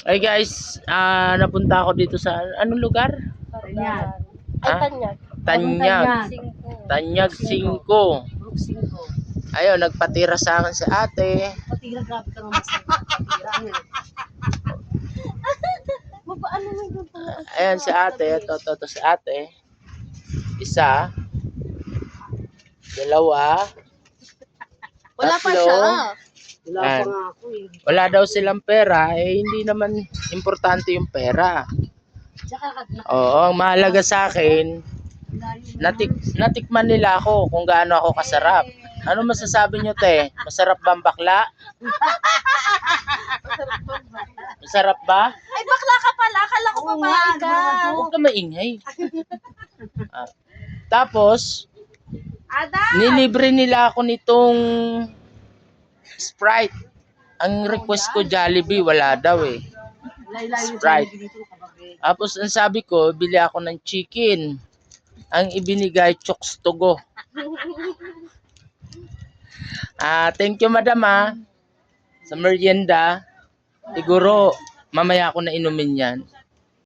Ay guys, napunta ako dito sa anong lugar? Tanyag. Ay, Ah? Tanyag. Tanyag. Singko. Tanyag 5. Brook 5. Ayun, nagpatira sa akin si ate. Patira, grabe ka naman sa patira. Ano mo doon po? Ayan si ate, ito si ate. Isa, dalawa, Wala pa tatlo. siya. Wala pa nga ako eh. Wala daw silang pera, hindi naman importante yung pera. Tsaka Oo, ang mahalaga sa akin, natikman nila ako kung gaano ako kasarap. Ano masasabi nyo, te? Masarap ba ang bakla? Masarap ba? Ay, bakla ka pala. Akala ko babae ka. Huwag ka maingay. Tapos, Ada. nilibre nila ako nitong Sprite. Ang request ko Jollibee, wala daw eh. Sprite. Tapos ang sabi ko, bili ako ng chicken. Ang ibinigay, Chokes to go. Thank you madam sa merienda. Siguro mamaya ako na inumin yan.